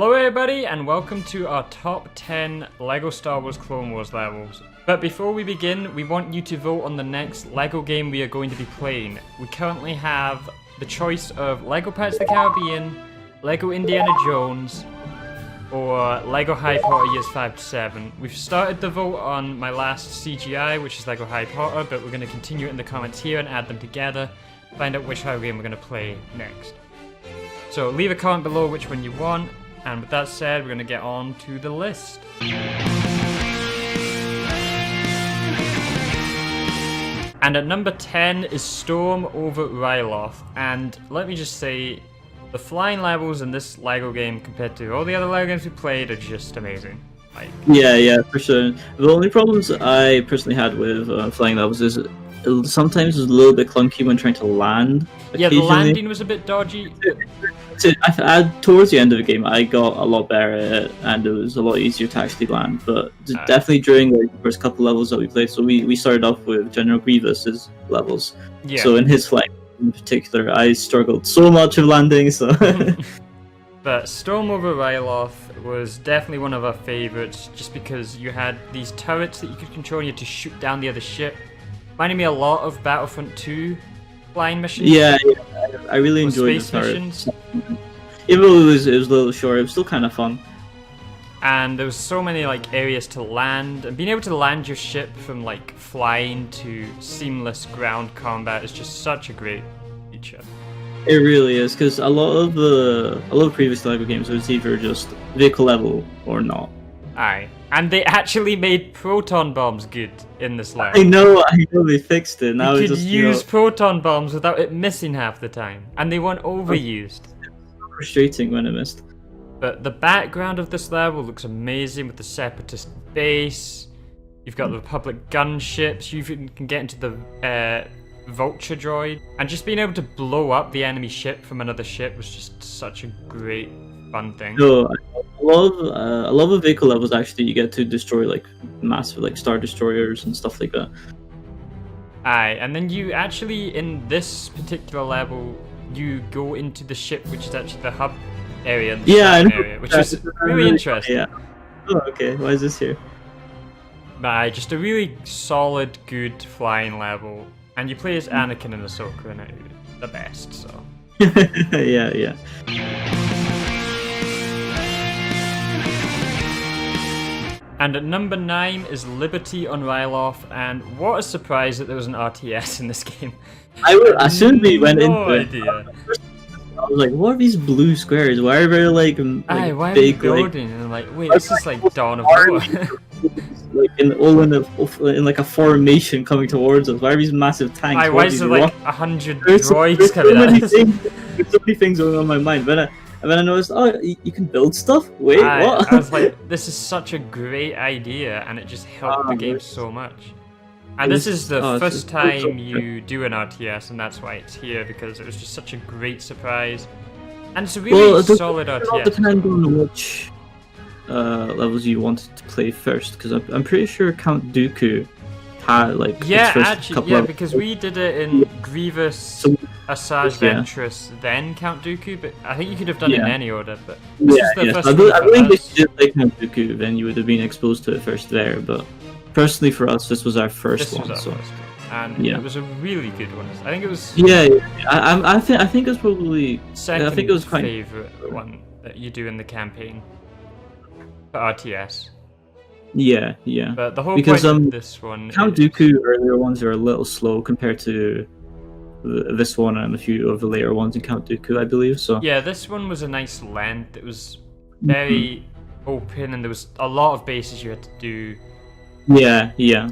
Hello everybody and welcome to our top 10 LEGO Star Wars Clone Wars levels. But before we begin, we want you to vote on the next LEGO game we are going to be playing. We currently have the choice of LEGO Pirates of the Caribbean, LEGO Indiana Jones, or LEGO Harry Potter Years 5 to 7. We've started the vote on my last CGI, which is LEGO Harry Potter, but we're going to continue it in the comments here and add them together, find out which Harry game we're going to play next. So leave a comment below which one you want, and with that said, we're going to get on to the list. And at number 10 is Storm over Ryloth, and let me just say, the flying levels in this LEGO game compared to all the other LEGO games we played are just amazing. Yeah, for sure. The only problems I personally had with flying levels is sometimes it's a little bit clunky when trying to land. Yeah, the landing was a bit dodgy. Towards the end of the game, I got a lot better at it, and it was a lot easier to actually land. But definitely during the first couple levels that we played, so we started off with General Grievous's levels. Yeah. So in his flight in particular, I struggled so much with landing. So. But Storm over Ryloth was definitely one of our favorites, just because you had these turrets that you could control and you had to shoot down the other ship. Reminded me a lot of Battlefront 2 flying missions. Yeah, I really enjoyed the turrets. Even though it was a little short, it was still kind of fun. And there was so many areas to land, and being able to land your ship from flying to seamless ground combat is just such a great feature. It really is, because a lot of previous LEGO games it was either just vehicle level or not. Aye. And they actually made proton bombs good in this level. I know they fixed it. Now you could use proton bombs without it missing half the time, and they weren't overused. It's frustrating when it missed. But the background of this level looks amazing with the Separatist base. You've got the Republic gunships. You even can get into the Vulture Droid, and just being able to blow up the enemy ship from another ship was just such a great fun thing. No, a lot of vehicle levels actually you get to destroy massive Star Destroyers and stuff like that. Aye, and then you actually in this particular level you go into the ship, which is actually the hub area, and the area, which is really interesting. Yeah. Oh, okay. Why is this here? Aye, just a really solid, good flying level, and you play as Anakin and Ahsoka, and it's the best. So. yeah. And at number 9 is Liberty on Ryloth, and what a surprise that there was an RTS in this game. As soon as we went into idea. I was like, what are these blue squares? Why are there why are they building? And I'm wait, this is Dawn of War. in a formation coming towards us. Why are these massive tanks? Why is there 100 droids coming at us? There's so many things going on in my mind. And then I noticed, you can build stuff? Wait, what? I was like, this is such a great idea, and it just helped the game so much. And this is the first time you do an RTS, and that's why it's here, because it was just such a great surprise. And it's a really solid RTS. It all depends on which levels you wanted to play first, because I'm pretty sure Count Dooku had because we did it in Grievous, Asajj Ventress, then Count Dooku, but I think you could have done it in any order. But this is the first I believe if you did play Count Dooku, then you would have been exposed to it first there. But personally, for us, this was our first one. And it was a really good one. I think it was. I think it was probably second. I think it was quite favorite one that you do in the campaign for RTS. Yeah. But the whole point of this one, Count Dooku earlier ones are a little slow compared to this one and a few of the later ones in Count Dooku, I believe. So yeah, this one was a nice length. It was very open, and there was a lot of bases you had to do. Yeah.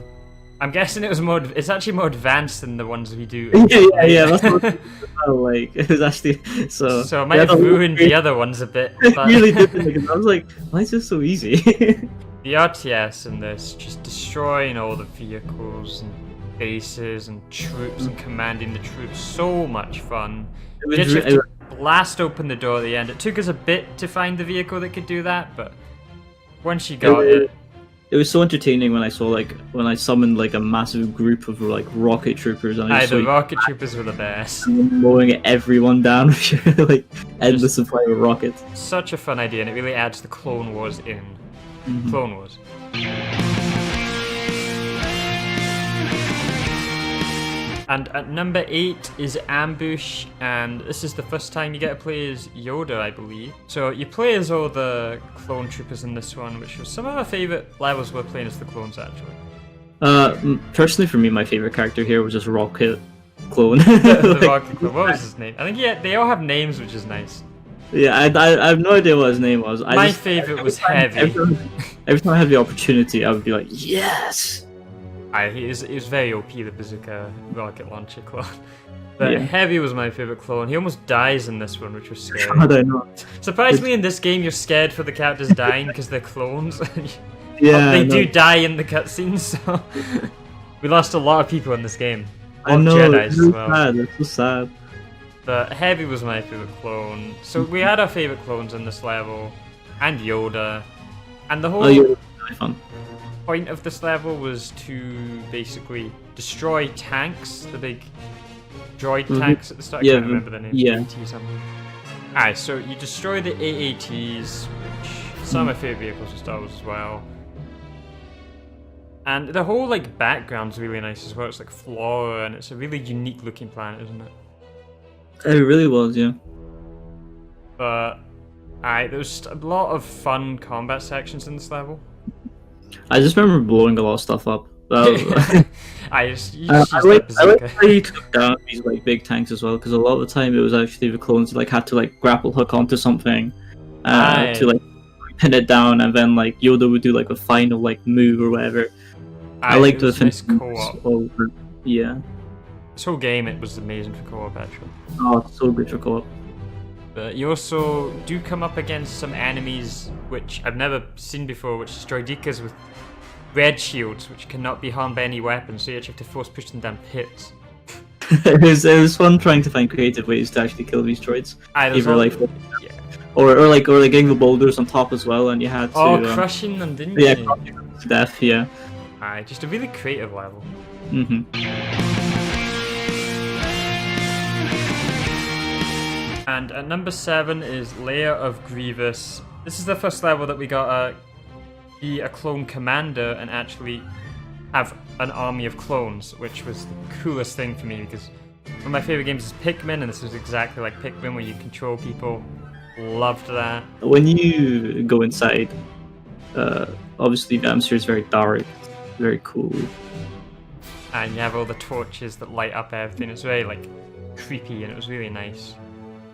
I'm guessing it was it's actually more advanced than the ones we do. Yeah. That's what it was actually so. So it might have ruined the other ones a bit. It really did. Because I was like, why is this so easy? The RTS in this, just destroying all the vehicles and bases and troops and commanding the troops, so much fun. You have to blast open the door at the end. It took us a bit to find the vehicle that could do that, but once you got it it was so entertaining when I summoned like a massive group of like rocket troopers, and I the rocket troopers were the best. Mowing everyone down with like endless supply of rockets. Such a fun idea, and it really adds the Clone Wars in. Clone Wars. And at number 8 is Ambush, and this is the first time you get to play as Yoda, I believe. So you play as all the clone troopers in this one, which was some of my favourite levels were playing as the clones, actually. Personally for me, my favourite character here was just Rocket Clone. the Rocket Clone, what was his name? I think they all have names, which is nice. Yeah, I have no idea what his name was. My favourite was Heavy. Every time I had the opportunity, I would be like, yes! He was very OP, the bazooka rocket launcher clone. But Heavy was my favourite clone. He almost dies in this one, which was scary. God, I know. Surprisingly, in this game, you're scared for the characters dying because they're clones. Yeah, they do die in the cutscenes, so we lost a lot of people in this game. I know, Jedis as well. Sad. It's so sad. But Heavy was my favourite clone. So we had our favourite clones in this level, and Yoda, and the whole Yoda was really fun. Point of this level was to basically destroy tanks, the big droid tanks at the start. I can't remember the name. Yeah. AAT something. Alright, so you destroy the AATs, which some of my favourite vehicles of Star Wars as well. And the whole like background's really nice as well. It's like flora, and it's a really unique looking planet, isn't it? It really was, yeah. But there was a lot of fun combat sections in this level. I just remember blowing a lot of stuff up. I like how you took down these like big tanks as well, because a lot of the time it was actually the clones that like had to like grapple hook onto something to like pin it down, and then like Yoda would do like a final like move or whatever. I liked the nice co-op. Yeah. This whole game, it was amazing for co-op actually. Oh, it's so good for co-op. But you also do come up against some enemies which I've never seen before, which is droidekas with red shields, which cannot be harmed by any weapons, so you actually have to force push them down pits. it was fun trying to find creative ways to actually kill these droids. Or like getting the boulders on top as well, and you had to crushing them, didn't you? Yeah, crushing them to death. Yeah. Just a really creative level. And at number 7 is Lair of Grievous. This is the first level that we got be a clone commander and actually have an army of clones, which was the coolest thing for me, because one of my favourite games is Pikmin, and this was exactly like Pikmin where you control people. Loved that. When you go inside, obviously the atmosphere is very dark, very cool. And you have all the torches that light up everything. It's very like creepy, and it was really nice.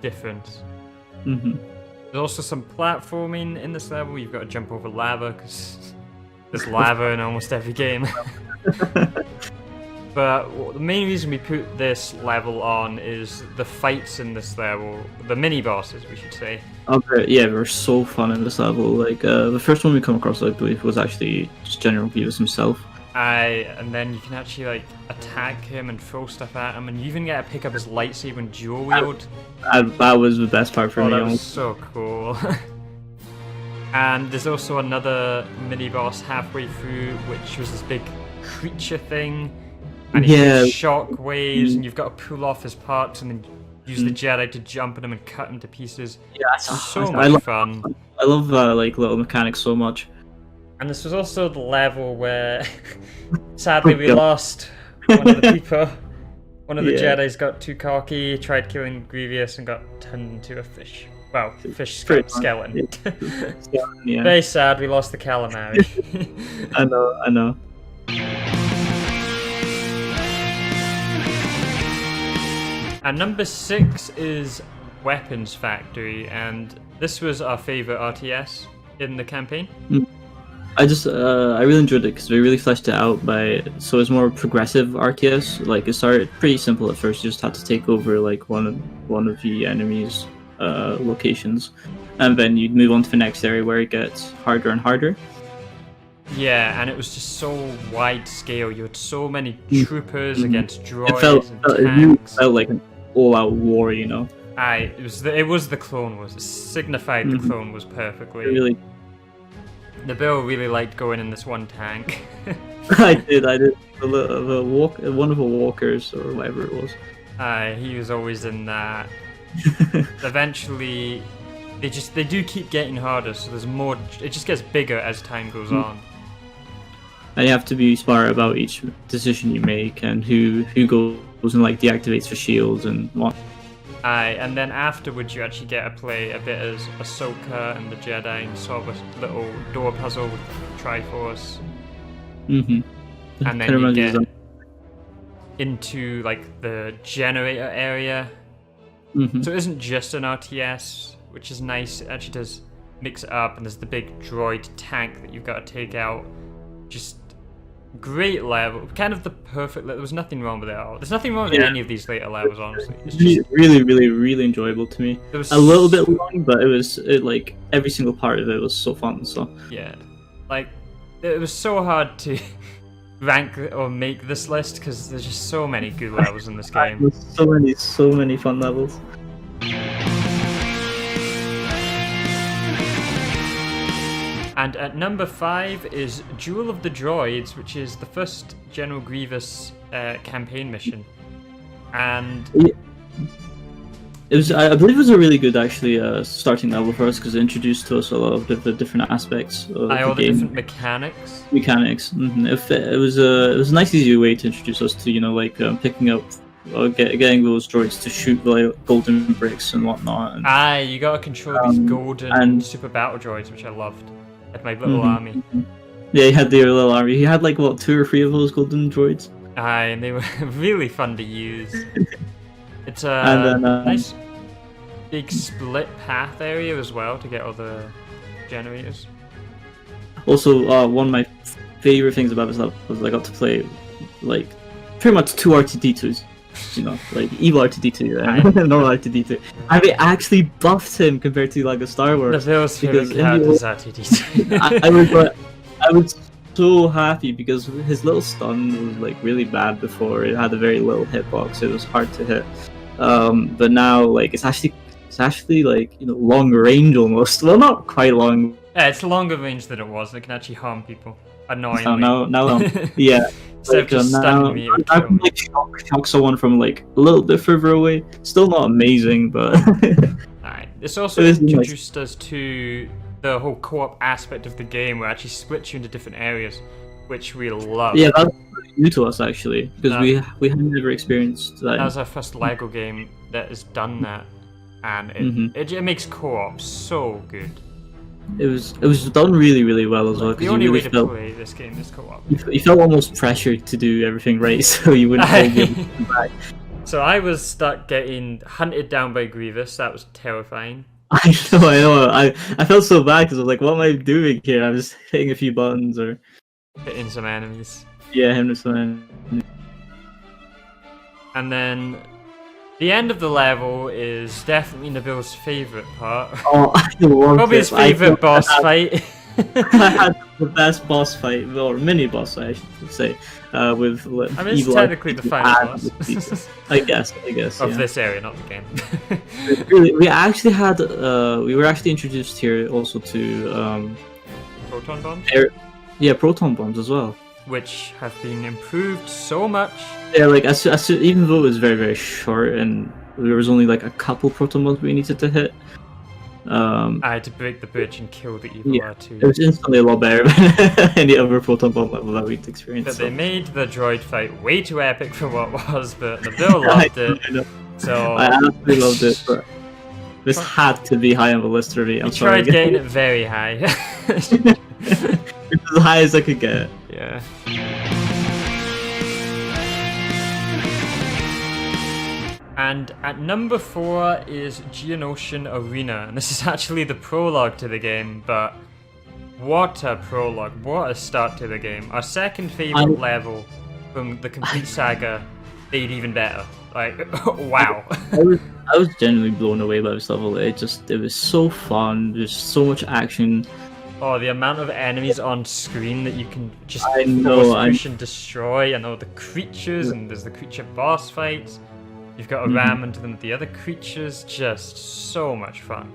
Different. There's also some platforming in this level. You've got to jump over lava because there's lava in almost every game. But the main reason we put this level on is the fights in this level, the mini bosses, we should say. Yeah, they're so fun in this level. Like the first one we come across, I believe, was actually just General Grievous himself. And then you can actually like attack him and throw stuff at him, and you even get to pick up his lightsaber and dual wield. That was the best part for me. That was so cool. And there's also another mini boss halfway through, which was this big creature thing, and he shoots shock waves, and you've got to pull off his parts and then use the Jedi to jump at him and cut him to pieces. Yeah, so much fun. I love like little mechanics so much. And this was also the level where, sadly, we lost one of the people. One of the Jedi's got too cocky, tried killing Grievous, and got turned into a fish. Well, fish skeleton. Yeah. Very sad, we lost the calamari. I know. And number 6 is Weapons Factory, and this was our favourite RTS in the campaign. I really enjoyed it because we really fleshed it out so it's more progressive RTS. Like it started pretty simple at first. You just had to take over like one of the enemy's locations, and then you'd move on to the next area where it gets harder and harder. Yeah, and it was just so wide scale. You had so many troopers against droids and tanks. It felt like an all-out war, you know. It was the Clone Wars. It signified the Clone Wars perfectly. It really. Nabil really liked going in this one tank. I did. One of the walkers or whatever it was. He was always in that. Eventually, they do keep getting harder, so there's more. It just gets bigger as time goes on. And you have to be smart about each decision you make and who goes and like deactivates the shields and what. And then afterwards you actually get to play a bit as Ahsoka and the Jedi and solve a little door puzzle with Triforce. And then you get into like the generator area. So it isn't just an RTS, which is nice. It actually does mix it up, and there's the big droid tank that you've got to take out. Just great level, kind of the perfect. There was nothing wrong with it at all. There's nothing wrong with any of these later levels, honestly. It's just really enjoyable to me. It was a little bit long, but like every single part of it was so fun. So yeah, like it was so hard to rank or make this list because there's just so many good levels in this game. There's so many fun levels. And at number 5 is Duel of the Droids, which is the first General Grievous campaign mission. And it was, I believe, it was a really good actually starting level for us because it introduced to us a lot of the different aspects of all the game. Different mechanics. It was a nice, easy way to introduce us to picking up. Getting those droids to shoot like golden bricks and whatnot. And, you gotta control these golden super battle droids, which I loved. Like my little army. Yeah, he had their little army. He had like 2 or 3 of those golden droids. And they were really fun to use. It's a nice big split path area as well to get all the generators. Also, one of my favorite things about this level was I got to play like pretty much 2 R2-D2s. Like evil R2-D2 and normal R2-D2. I mean, actually buffed him compared to like a Star Wars. Nabil's favorite character is R2-D2. I was so happy because his little stun was like really bad before. It had a very little hitbox. It was hard to hit. But now like it's actually like long range almost. Well, not quite long. Yeah, it's longer range than it was. It can actually harm people. Annoyingly. Now, yeah. Instead of just stunning me, I can like shock someone from like a little bit further away. Still not amazing, but. Alright. This also introduced us to the whole co-op aspect of the game, where it actually splits you into different areas, which we love. Yeah, that's new to us actually, because we had never experienced that. That was our first LEGO game that has done that, and it makes co-op so good. It was done really well as well. The only way to play this game is co-op. You felt almost pressured to do everything right, so you wouldn't be able to come back. So I was stuck getting hunted down by Grievous. That was terrifying. I know. I felt so bad because I was like, what am I doing here? I was hitting a few buttons or hitting some enemies. Yeah, hitting some enemies. And then the end of the level is definitely Nabil's favourite part. Oh, I love Probably his favourite boss fight. I had the best boss fight, or mini boss fight, I should say, with it's technically the final boss. I guess. Of this area, not the game. Really, we actually had, we were actually introduced here also to proton bombs. Proton bombs as well, which have been improved so much. Yeah, like even though it was very short and there was only like a couple proton bombs we needed to hit. I had to break the bridge and kill the evil R2. It was instantly a lot better than any other proton bomb level that we'd experienced. But they made the droid fight way too epic for what it was, but Nabil loved it. I know. So I absolutely loved it. But this had to be high on the list for me. I'm sorry. Tried getting it very high. It's as high as I could get it. Yeah. And at number 4 is Geonosian Arena, and this is actually the prologue to the game, but what a prologue, what a start to the game. Our second favourite level from the complete saga made even better. Like, wow. I was genuinely blown away by this level. It was so fun, there's so much action. Oh, the amount of enemies on screen that you can just push and destroy, and all the creatures, and there's the creature boss fights. You've got to ram into them with the other creatures, just so much fun.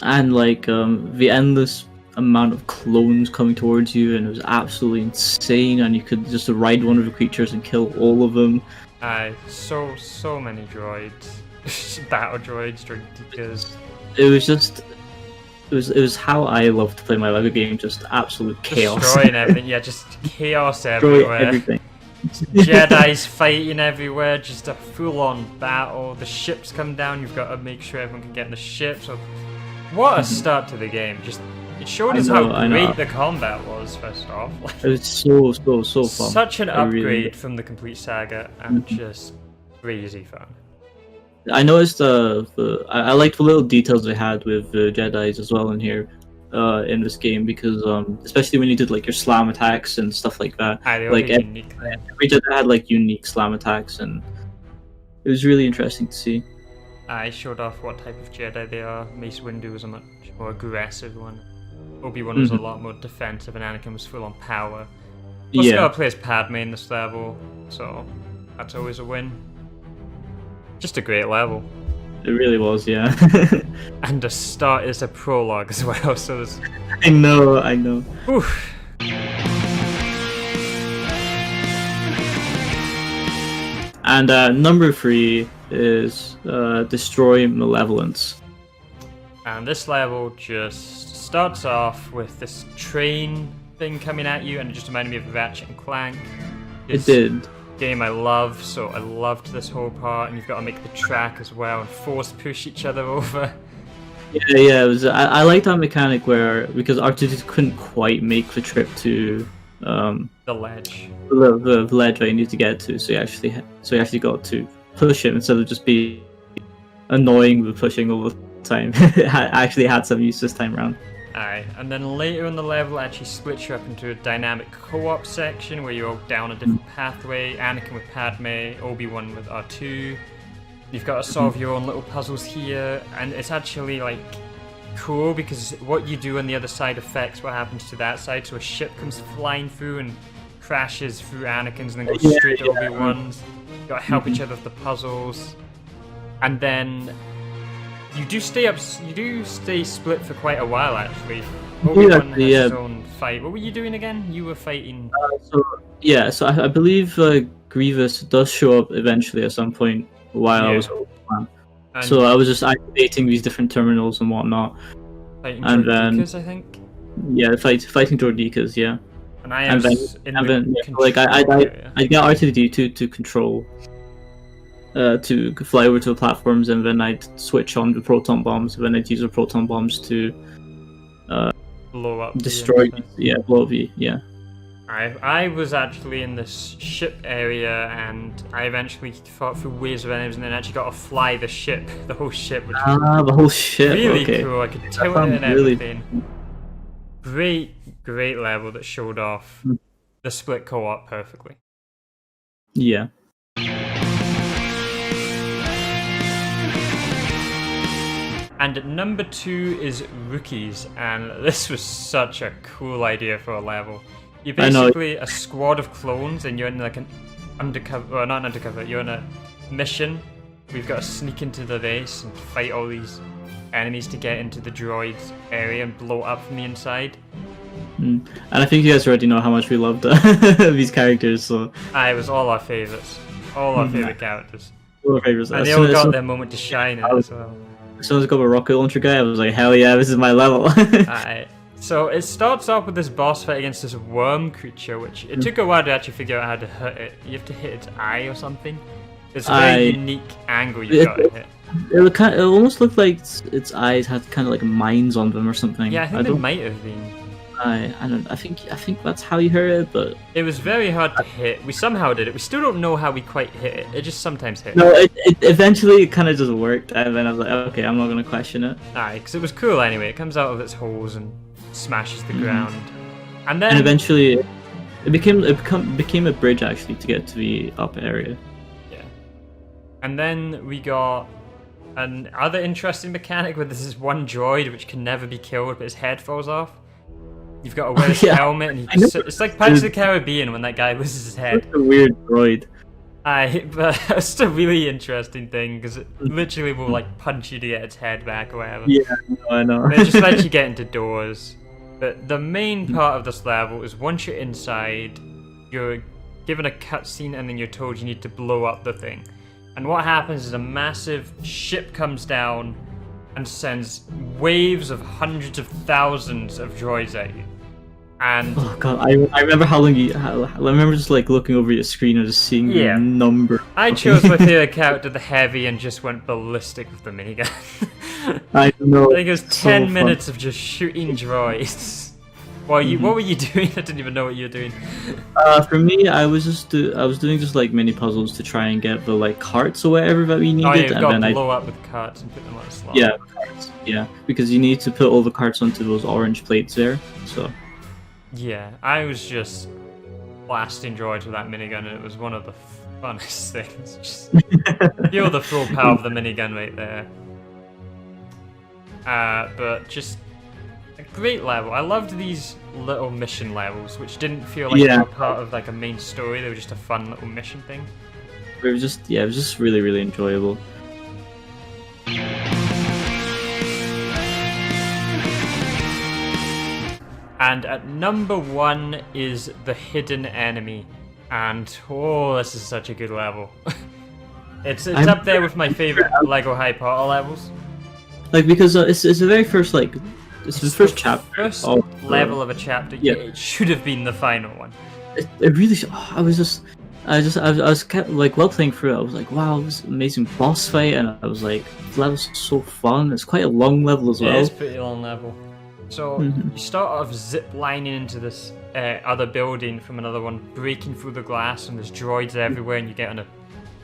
And like the endless amount of clones coming towards you, and it was absolutely insane. And you could just ride one of the creatures and kill all of them. So many droids, battle droids, because it was just. It was how I love to play my LEGO game, just absolute chaos. Destroying everything, yeah, just chaos everywhere. Everything. Jedi's fighting everywhere, just a full-on battle. The ships come down, you've got to make sure everyone can get in the ships. So, what a start to the game. Just it showed us how great the combat was, first off. It was so fun. Such an upgrade from the complete saga, and just crazy fun. I noticed I liked the little details they had with the Jedis as well in here, in this game, because especially when you did like your slam attacks and stuff like that. Like every Jedi had like unique slam attacks, and it was really interesting to see. I showed off what type of Jedi they are. Mace Windu was a much more aggressive one. Obi-Wan was a lot more defensive, and Anakin was full on power. Plus, you gotta play as Padme in this level, so that's always a win. Just a great level. It really was, yeah. And the start is a prologue as well, so there's... I know. Oof. And number 3 is Destroy Malevolence. And this level just starts off with this train thing coming at you, and it just reminded me of Ratchet and Clank. It did. Game I love, so I loved this whole part, and you've got to make the track as well and force push each other over. Yeah. It was. I like that mechanic where, because R2-D2 couldn't quite make the trip to the ledge, the ledge that you need to get to, so you actually got to push him instead of just be annoying with pushing all the time. It actually had some use this time around. Alright, and then later in the level it actually splits you up into a dynamic co-op section where you're all down a different pathway. Anakin with Padme, Obi-Wan with R2. You've got to solve your own little puzzles here, and it's actually like cool because what you do on the other side affects what happens to that side. So a ship comes flying through and crashes through Anakin's and then goes straight to Obi-Wan's. You've got to help each other with the puzzles. And then you do stay split for quite a while, actually. Obi-Wan has his own fight. What were you doing again? You were fighting... So I believe Grievous does show up eventually at some point while I was Obi-Wan. So I was just activating these different terminals and whatnot. Fighting Droidekas, I think? Yeah, fighting Droidekas, yeah. And I was I got R2-D2 to control... to fly over to the platforms, and then I'd switch on the proton bombs, and then I'd use the proton bombs to blow up, destroy, blow up. I was actually in this ship area, and I eventually fought through waves of enemies, and then actually got to fly the ship, the whole ship, which was the whole ship, really cool. I could tilt it and everything. Great level that showed off the split co-op perfectly. Yeah. And at number 2 is Rookies, and this was such a cool idea for a level. You're basically a squad of clones, and you're in like an undercover, or not undercover, you're in a mission. We've got to sneak into the base and fight all these enemies to get into the droid's area and blow it up from the inside. And I think you guys already know how much we loved these characters, so... It was all our favourites. All our favourite characters. All our favourites. And they all got their moment to shine in as well. As soon as I got a rocket launcher guy, I was like, hell yeah, this is my level. So it starts off with this boss fight against this worm creature, which it took a while to actually figure out how to hit it. You have to hit its eye or something. It's a very unique angle you've got to hit. It almost looked like its eyes had kind of like mines on them or something. Yeah, I think it might have been. I think that's how you heard it, but it was very hard to hit. We somehow did it. We still don't know how we quite hit it. It just sometimes hit. No, it eventually kind of just worked, and then I was like, okay, I'm not gonna question it. Because it was cool anyway. It comes out of its holes and smashes the ground, and then eventually it became a bridge actually to get to the up area. Yeah, and then we got another interesting mechanic where there's this one droid which can never be killed, but his head falls off. You've got to wear this helmet, and it's like Pirates of the Caribbean when that guy loses his head. It's a weird droid. But it's just a really interesting thing, because it literally will like punch you to get its head back or whatever. Yeah, I know. And it just lets you get into doors. But the main part of this level is once you're inside, you're given a cutscene and then you're told you need to blow up the thing. And what happens is a massive ship comes down and sends waves of hundreds of thousands of droids at you. And oh god, I remember how long I remember just like looking over your screen and just seeing the number. I chose my favorite character, the Heavy, and just went ballistic with the minigun. I know. I think it was 10 minutes of just shooting droids. What were you doing? I didn't even know what you were doing. For me, I was doing just like mini puzzles to try and get the like carts or whatever that we needed. Oh, yeah, you've got to blow up with carts and put them on a slot. Yeah, carts. Yeah, because you need to put all the carts onto those orange plates there. So. Yeah, I was just blasting droids with that minigun, and it was one of the funnest things. Just feel the full power of the minigun right there. But just a great level. I loved these little mission levels, which didn't feel like they were part of like a main story. They were just a fun little mission thing. It was just really, really enjoyable. And at number 1 is the hidden enemy, and oh, this is such a good level. it's up there with my favorite Lego Harry Potter levels. Like because it's the very first like it's the first chapter. First level of a chapter. Yeah, it should have been the final one. It really. I was kept like while playing through it. I was like, wow, this is an amazing boss fight, and I was like, the level's so fun. It's quite a long level as well. Yeah, it's a pretty long level. So you start off zip lining into this other building from another one, breaking through the glass, and there's droids everywhere, and you get on a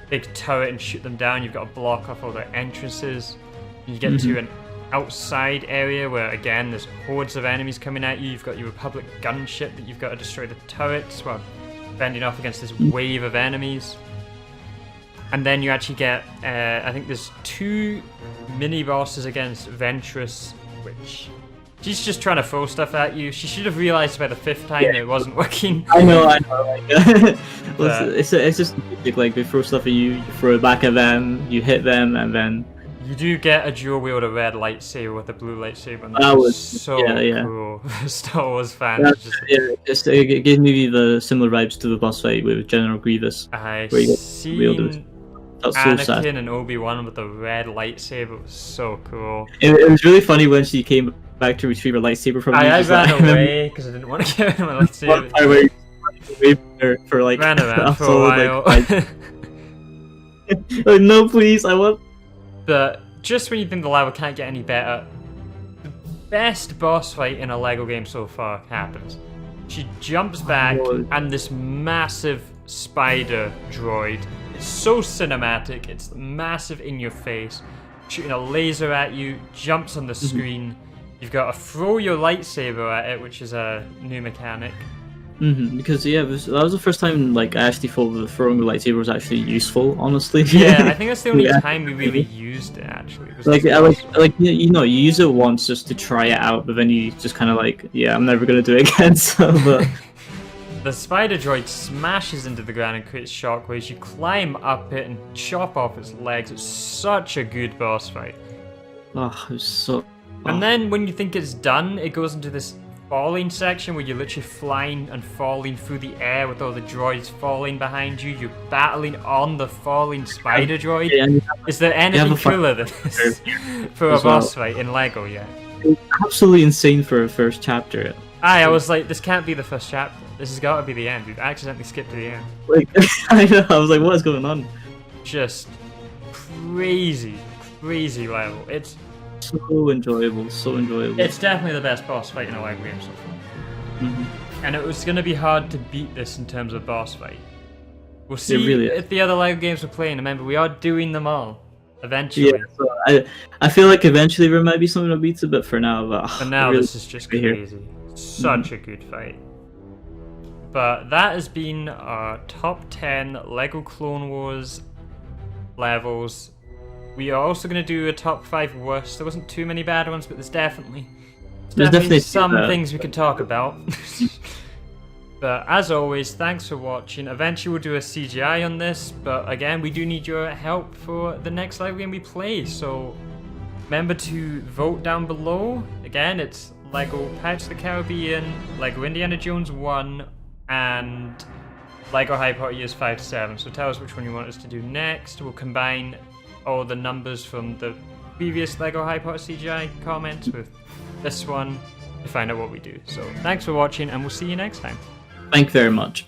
big turret and shoot them down. You've got to block off all the entrances. You get to an outside area where, again, there's hordes of enemies coming at you. You've got your Republic gunship that you've got to destroy the turrets while fending off against this wave of enemies. And then you actually get, I think there's 2 mini-bosses against Ventress, which... she's just trying to throw stuff at you. She should have realized by the 5th time that it wasn't working. I know. Like, it's just like they throw stuff at you, you throw it back at them, you hit them, and then you do get a dual wield a red lightsaber with a blue lightsaber. And that was so cool. Star Wars fans. It gave me the similar vibes to the boss fight with General Grievous. I've seen Anakin and Obi-Wan with the red lightsaber. It was so cool. It was really funny when she came back to retrieve her lightsaber from me. I ran away because I didn't want to give her my lightsaber. I waited for like ran around for a while. Like, no, please, I want. But just when you think the level can't get any better, the best boss fight in a Lego game so far happens. She jumps back, and this massive spider droid. It's so cinematic. It's massive in your face, shooting a laser at you. Jumps on the screen. You've got to throw your lightsaber at it, which is a new mechanic. Because that was the first time like I actually thought that throwing the lightsaber was actually useful. Honestly. Yeah, I think that's the only time we really used it. Actually, you use it once just to try it out, but then you just kind of like, yeah, I'm never gonna do it again. So, but the spider droid smashes into the ground and creates shockwaves. You climb up it and chop off its legs. It's such a good boss fight. Oh, it was so. And then when you think it's done, it goes into this falling section where you're literally flying and falling through the air with all the droids falling behind you. You're battling on the falling spider droid. Is there anything cooler than this for a boss fight in Lego yet? It's absolutely insane for a first chapter. I was like, this can't be the first chapter. This has got to be the end. We've accidentally skipped to the end. Like, I know. I was like, what is going on? Just crazy level. It's so enjoyable. It's definitely the best boss fight in a Lego game so far. And it was going to be hard to beat this in terms of boss fight. We'll see if the other Lego games we're playing. Remember, we are doing them all eventually. Yeah, so I feel like eventually there might be something that beats it, but for now, this is just crazy. Such a good fight. But that has been our top 10 Lego Clone Wars levels. We are also going to do a top 5 worst. There wasn't too many bad ones, but there's definitely some things we can talk about. But as always, thanks for watching. Eventually we'll do a CGI on this, but again, we do need your help for the next Lego game we play. So remember to vote down below. Again, it's Lego Pirates of the Caribbean, Lego Indiana Jones 1, and Lego Harry Potter Years 5 to 7. So tell us which one you want us to do next. We'll combine all the numbers from the previous Lego Harry Potter CGI comments with this one to find out what we do. So thanks for watching, and we'll see you next time. Thank you very much.